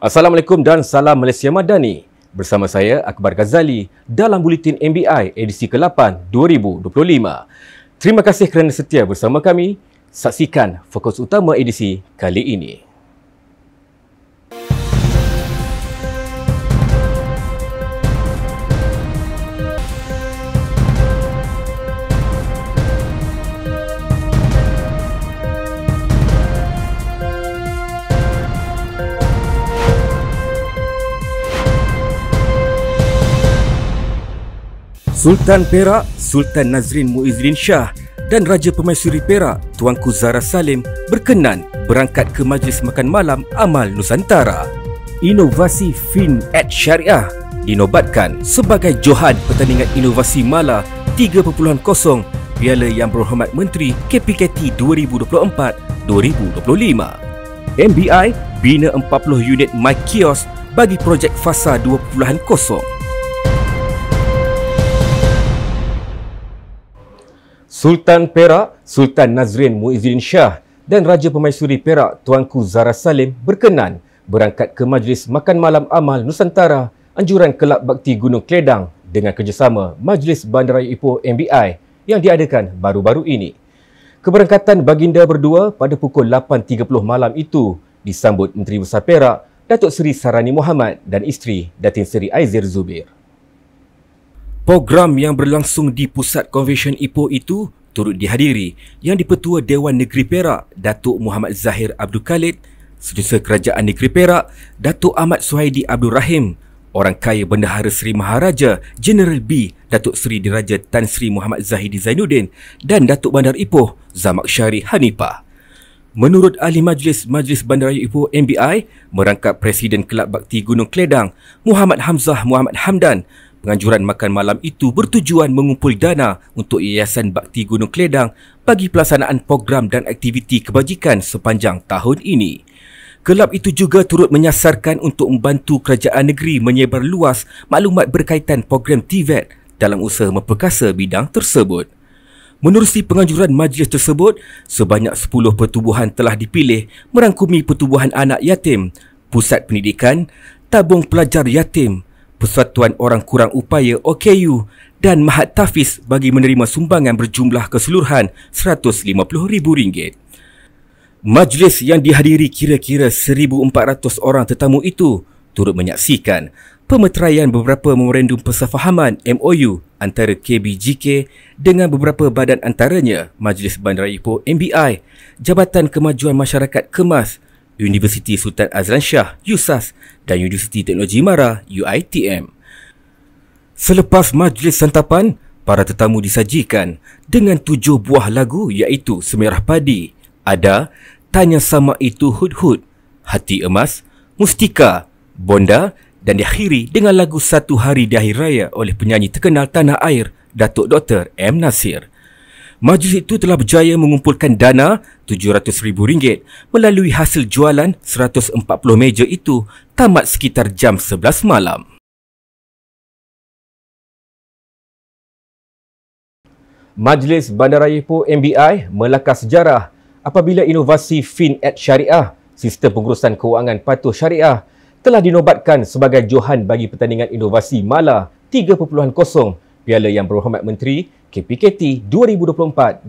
Assalamualaikum dan salam Malaysia Madani. Bersama saya Akbar Ghazali dalam Buletin MBI edisi ke-8 2025. Terima kasih kerana setia bersama kami. Saksikan fokus utama edisi kali ini. Sultan Perak, Sultan Nazrin Muizuddin Shah dan Raja Permaisuri Perak, Tuanku Zahra Salim berkenan berangkat ke Majlis Makan Malam Amal Nusantara. Inovasi FinEd Syariah dinobatkan sebagai Johan Pertandingan Inovasi Mala 3.0 Piala Yang Berhormat Menteri KPKT 2024-2025. MBI bina 40 unit My Kiosk bagi projek Fasa 2.0. Sultan Perak, Sultan Nazrin Muizuddin Shah dan Raja Permaisuri Perak, Tuanku Zahra Salim berkenan berangkat ke Majlis Makan Malam Amal Nusantara anjuran Kelab Bakti Gunung Keledang dengan kerjasama Majlis Bandaraya Ipoh MBI yang diadakan baru-baru ini. Keberangkatan baginda berdua pada pukul 8.30 malam itu disambut Menteri Besar Perak, Datuk Seri Sarani Mohamad dan isteri Datin Seri Aizir Zubir. Program yang berlangsung di Pusat Konvensyen Ipoh itu turut dihadiri Yang di-Pertua Dewan Negeri Perak, Datuk Muhammad Zahir Abdul Khalid, Setiausaha Kerajaan Negeri Perak, Datuk Ahmad Suhaidi Abdul Rahim, Orang Kaya Bendahara Seri Maharaja Jeneral B Datuk Seri Diraja Tan Sri Muhammad Zahidi Zainuddin dan Datuk Bandar Ipoh Zamaksyari Hanifah. Menurut Ahli Majlis Bandaraya Ipoh MBI, merangkap Presiden Kelab Bakti Gunung Keledang, Muhammad Hamzah Muhammad Hamdan, penganjuran makan malam itu bertujuan mengumpul dana untuk Yayasan Bakti Gunung Keledang bagi pelaksanaan program dan aktiviti kebajikan sepanjang tahun ini. Kelab itu juga turut menyasarkan untuk membantu kerajaan negeri menyebar luas maklumat berkaitan program TVET dalam usaha memperkasa bidang tersebut. Menerusi penganjuran majlis tersebut, sebanyak 10 pertubuhan telah dipilih merangkumi Pertubuhan Anak Yatim, Pusat Pendidikan, Tabung Pelajar Yatim, Persatuan Orang Kurang Upaya OKU dan Mahat Tafiz bagi menerima sumbangan berjumlah keseluruhan RM150,000. Majlis yang dihadiri kira-kira 1,400 orang tetamu itu turut menyaksikan pemeteraian beberapa memorandum persefahaman MOU antara KBJK dengan beberapa badan antaranya Majlis Bandaraya Ipoh MBI, Jabatan Kemajuan Masyarakat Kemas, Universiti Sultan Azlan Shah USAS dan Universiti Teknologi Mara UiTM. Selepas majlis santapan, para tetamu disajikan dengan 7 buah lagu iaitu Semerah Padi, Ada, Tanya Sama Itu Hud-Hud, Hati Emas, Mustika, Bonda dan diakhiri dengan lagu Satu Hari di Akhir Raya oleh penyanyi terkenal tanah air Datuk Dr. M. Nasir. Majlis itu telah berjaya mengumpulkan dana RM700,000 melalui hasil jualan 140 meja itu tamat sekitar jam 11 malam. Majlis Bandaraya Ipoh MBI melangkah sejarah apabila inovasi FinEd Syariah, Sistem Pengurusan Kewangan Patuh Syariah, telah dinobatkan sebagai Johan bagi Pertandingan Inovasi Mala 3.0 Piala Yang Berhormat Menteri KPKT 2024-2025.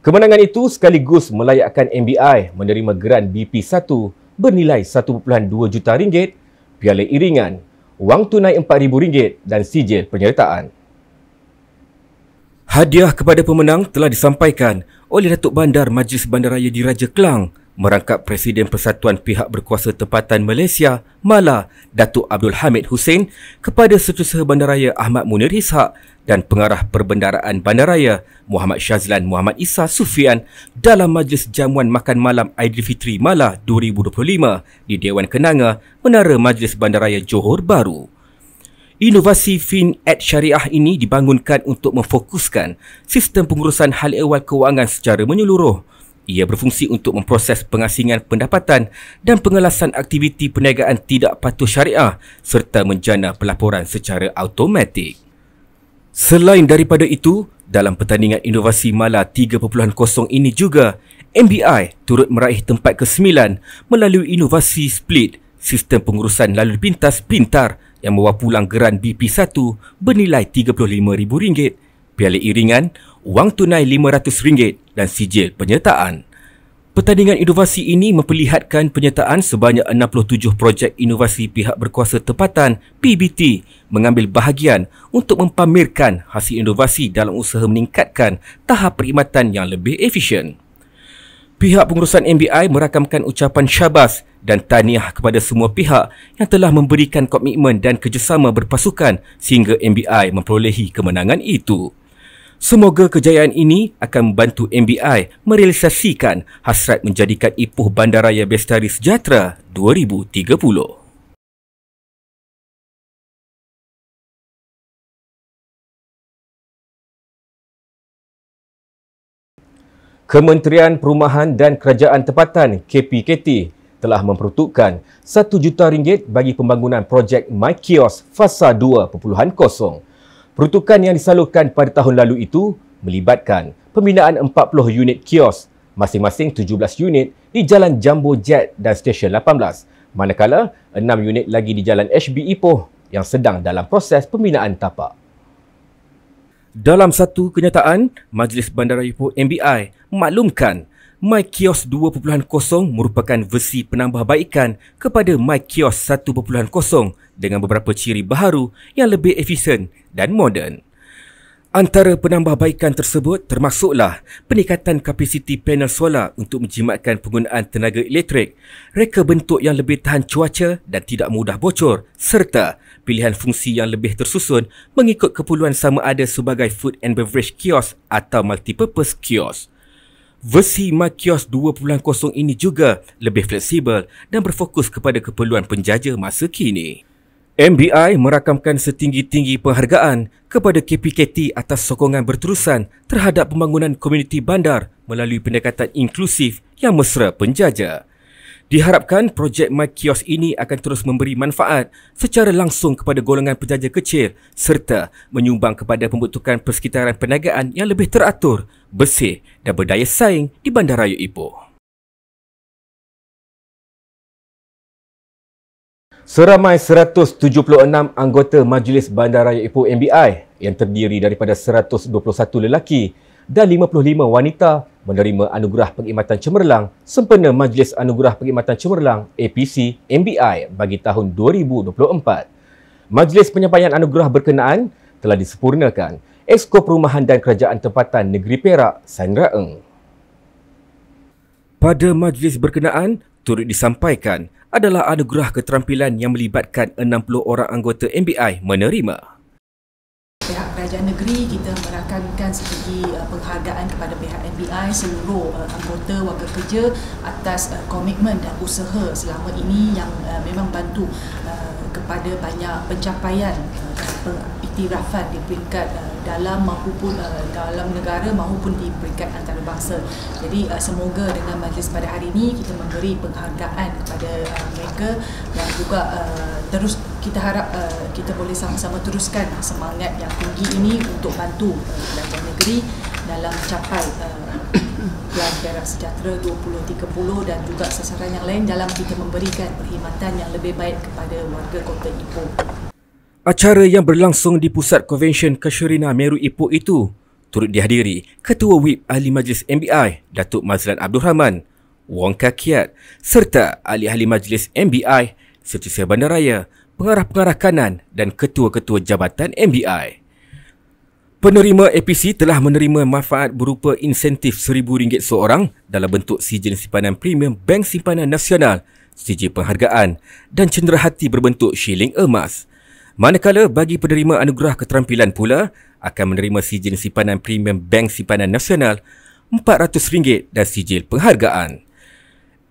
Kemenangan itu sekaligus melayakkan MBI menerima geran BP1 bernilai RM1.2 juta, piala iringan, wang tunai RM4,000 dan sijil penyertaan. Hadiah kepada pemenang telah disampaikan oleh Datuk Bandar Majlis Bandaraya Diraja Kelang, merangkap Presiden Persatuan Pihak Berkuasa Tempatan Malaysia Mala Datuk Abdul Hamid Hussein kepada Setiausaha Bandaraya Ahmad Munir Ishak dan Pengarah Perbendaraan Bandaraya Muhammad Syazlan Muhammad Isa Sufian dalam Majlis Jamuan Makan Malam Aidilfitri Mala 2025 di Dewan Kenanga, Menara Majlis Bandaraya Johor Bahru. Inovasi FinEd Syariah ini dibangunkan untuk memfokuskan sistem pengurusan hal ehwal kewangan secara menyeluruh. Ia berfungsi untuk memproses pengasingan pendapatan dan pengelasan aktiviti perniagaan tidak patuh syariah serta menjana pelaporan secara automatik. Selain daripada itu, dalam pertandingan inovasi Mala 3.0 ini juga, MBI turut meraih tempat ke-9 melalui inovasi split sistem pengurusan lalu pintas pintar yang membawa pulang geran BP1 bernilai RM35,000, piala iringan, wang tunai RM500 dan sijil penyertaan. Pertandingan inovasi ini memperlihatkan penyertaan sebanyak 67 projek inovasi pihak berkuasa tempatan PBT mengambil bahagian untuk mempamerkan hasil inovasi dalam usaha meningkatkan tahap perkhidmatan yang lebih efisien. Pihak pengurusan MBI merakamkan ucapan syabas dan tahniah kepada semua pihak yang telah memberikan komitmen dan kerjasama berpasukan sehingga MBI memperolehi kemenangan itu. Semoga kejayaan ini akan membantu MBI merealisasikan hasrat menjadikan Ipoh Bandaraya Bestari Sejahtera 2030. Kementerian Perumahan dan Kerajaan Tempatan KPKT telah memperuntukkan RM1 juta bagi pembangunan projek MyKios Fasa 2.0. Peruntukan yang disalurkan pada tahun lalu itu melibatkan pembinaan 40 unit kios, masing-masing 17 unit di Jalan Jambo Jet dan Stesen 18, manakala 6 unit lagi di Jalan HB Ipoh yang sedang dalam proses pembinaan tapak. Dalam satu kenyataan, Majlis Bandaraya Ipoh MBI memaklumkan MyKios 2.0 merupakan versi penambahbaikan kepada MyKios 1.0 dengan beberapa ciri baharu yang lebih efisien dan moden. Antara penambahbaikan tersebut termasuklah peningkatan kapasiti panel solar untuk menjimatkan penggunaan tenaga elektrik, reka bentuk yang lebih tahan cuaca dan tidak mudah bocor, serta pilihan fungsi yang lebih tersusun mengikut keperluan sama ada sebagai food and beverage kiosk atau multipurpose kiosk. Versi MyKios 2.0 ini juga lebih fleksibel dan berfokus kepada keperluan penjaja masa kini. MBI merakamkan setinggi-tinggi penghargaan kepada KPKT atas sokongan berterusan terhadap pembangunan komuniti bandar melalui pendekatan inklusif yang mesra penjaja. Diharapkan projek MyKios ini akan terus memberi manfaat secara langsung kepada golongan penjaja kecil serta menyumbang kepada pembentukan persekitaran perniagaan yang lebih teratur, bersih dan berdaya saing di Bandaraya Ipoh. Seramai 176 anggota Majlis Bandaraya Ipoh MBI yang terdiri daripada 121 lelaki dan 55 wanita menerima Anugerah Perkhidmatan Cemerlang sempena Majlis Anugerah Perkhidmatan Cemerlang APC MBI bagi tahun 2024. Majlis penyampaian anugerah berkenaan telah disempurnakan Exco Perumahan dan Kerajaan Tempatan Negeri Perak, Sandra Eng. Pada majlis berkenaan, turut disampaikan adalah anugerah keterampilan yang melibatkan 60 orang anggota MBI menerima. Pihak kerajaan negeri kita merakamkan segi penghargaan kepada pihak MBI seluruh anggota warga kerja atas komitmen dan usaha selama ini yang memang bantu kepada banyak pencapaian dan pengiktirafan di peringkat dalam maupun dalam negara maupun di peringkat antarabangsa. Jadi semoga dengan majlis pada hari ini kita memberi penghargaan kepada mereka dan juga terus kita harap kita boleh sama-sama teruskan semangat yang tinggi ini untuk bantu kerajaan negeri dalam mencapai Plan Perak Sejahtera 2030 dan juga sasaran yang lain dalam kita memberikan perkhidmatan yang lebih baik kepada warga Kota Ipoh. Acara yang berlangsung di Pusat Konvensyen Casuarina Meru Ipoh itu turut dihadiri Ketua Whip Ahli Majlis MBI Datuk Mazlan Abdul Rahman, Wong Kakiat serta ahli-ahli Majlis MBI, Setiausaha Bandaraya, pengarah-pengarah kanan dan ketua-ketua jabatan MBI. Penerima APC telah menerima manfaat berupa insentif RM1,000 seorang dalam bentuk sijil simpanan premium Bank Simpanan Nasional, sijil penghargaan dan cenderahati berbentuk shilling emas. Manakala bagi penerima anugerah keterampilan pula akan menerima sijil simpanan premium Bank Simpanan Nasional RM400 dan sijil penghargaan.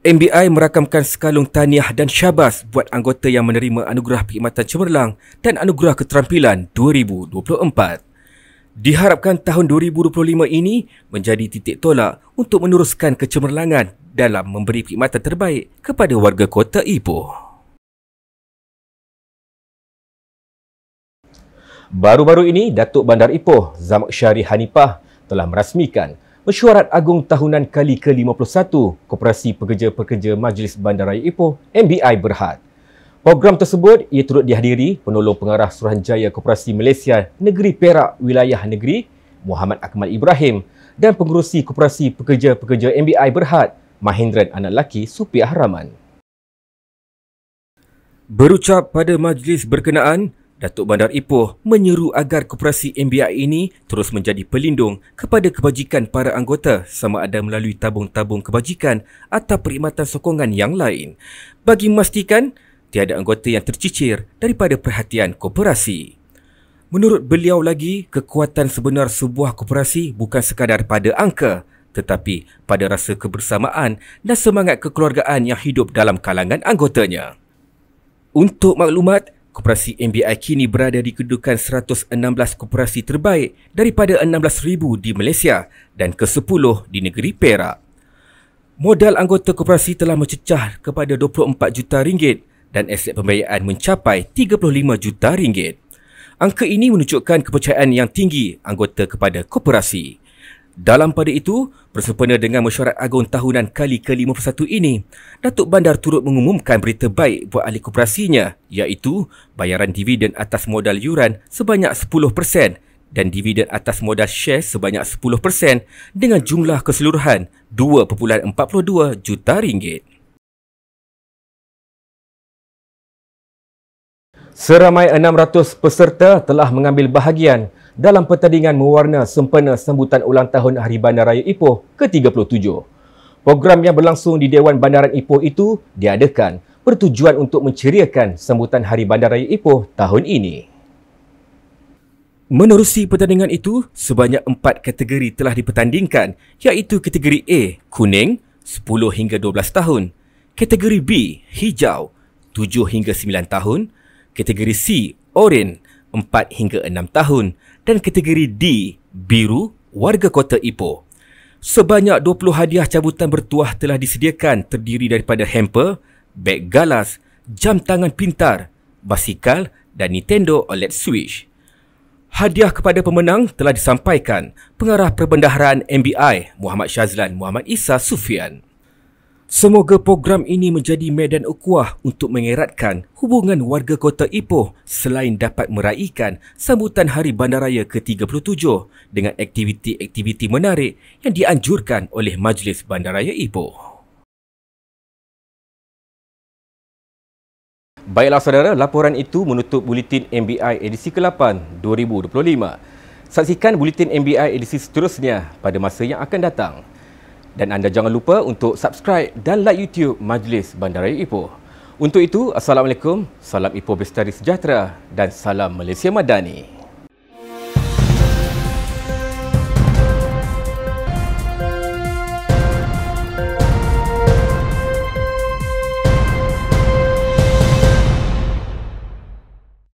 MBI merakamkan sekalung tahniah dan syabas buat anggota yang menerima Anugerah Perkhidmatan Cemerlang dan Anugerah Keterampilan 2024. Diharapkan tahun 2025 ini menjadi titik tolak untuk meneruskan kecemerlangan dalam memberi perkhidmatan terbaik kepada warga Kota Ipoh. Baru-baru ini, Datuk Bandar Ipoh, Zamak Syari Hanifah telah merasmikan Mesyuarat Agung Tahunan kali ke-51 Koperasi Pekerja-Pekerja Majlis Bandaraya Ipoh MBI Berhad. Program tersebut ia turut dihadiri Penolong Pengarah Suruhanjaya Koperasi Malaysia Negeri Perak Wilayah Negeri Muhammad Akmal Ibrahim dan Pengerusi Koperasi Pekerja-Pekerja MBI Berhad Mahendran anak lelaki Supiah Rahman. Berucap pada majlis berkenaan, Datuk Bandar Ipoh menyeru agar koperasi MBI ini terus menjadi pelindung kepada kebajikan para anggota sama ada melalui tabung-tabung kebajikan atau perkhidmatan sokongan yang lain bagi memastikan tiada anggota yang tercicir daripada perhatian koperasi. Menurut beliau lagi, kekuatan sebenar sebuah koperasi bukan sekadar pada angka tetapi pada rasa kebersamaan dan semangat kekeluargaan yang hidup dalam kalangan anggotanya. Untuk maklumat, koperasi MBI kini berada di kedudukan 116 koperasi terbaik daripada 16,000 di Malaysia dan ke-10 di negeri Perak. Modal anggota koperasi telah mencecah kepada 24 juta ringgit dan aset pembiayaan mencapai 35 juta ringgit. Angka ini menunjukkan kepercayaan yang tinggi anggota kepada koperasi. Dalam pada itu, bersempena dengan Mesyuarat Agung Tahunan kali ke-51 ini, Datuk Bandar turut mengumumkan berita baik buat ahli koperasinya, iaitu bayaran dividen atas modal yuran sebanyak 10% dan dividen atas modal share sebanyak 10% dengan jumlah keseluruhan 2.42 juta ringgit. Seramai 600 peserta telah mengambil bahagian dalam pertandingan mewarna sempena sambutan ulang tahun Hari Bandaraya Ipoh ke-37. Program yang berlangsung di Dewan Bandaran Ipoh itu diadakan bertujuan untuk menceriakan sambutan Hari Bandaraya Ipoh tahun ini. Menerusi pertandingan itu, sebanyak 4 kategori telah dipertandingkan, iaitu kategori A, kuning, 10 hingga 12 tahun, kategori B, hijau, 7 hingga 9 tahun, kategori C, oranye, 4 hingga 6 tahun dan kategori D, biru, warga kota Ipoh. Sebanyak 20 hadiah cabutan bertuah telah disediakan terdiri daripada hamper, beg galas, jam tangan pintar, basikal dan Nintendo OLED Switch. Hadiah kepada pemenang telah disampaikan Pengarah Perbendaharaan MBI Muhammad Shazlan Muhammad Isa Sufian. Semoga program ini menjadi medan ukhuwah untuk mengeratkan hubungan warga kota Ipoh selain dapat meraihkan sambutan Hari Bandaraya ke-37 dengan aktiviti-aktiviti menarik yang dianjurkan oleh Majlis Bandaraya Ipoh. Baiklah saudara, laporan itu menutup Buletin MBI edisi ke-8 2025. Saksikan Buletin MBI edisi seterusnya pada masa yang akan datang. Dan anda jangan lupa untuk subscribe dan like YouTube Majlis Bandaraya Ipoh. Untuk itu, Assalamualaikum, salam Ipoh Bestari Sejahtera dan salam Malaysia Madani.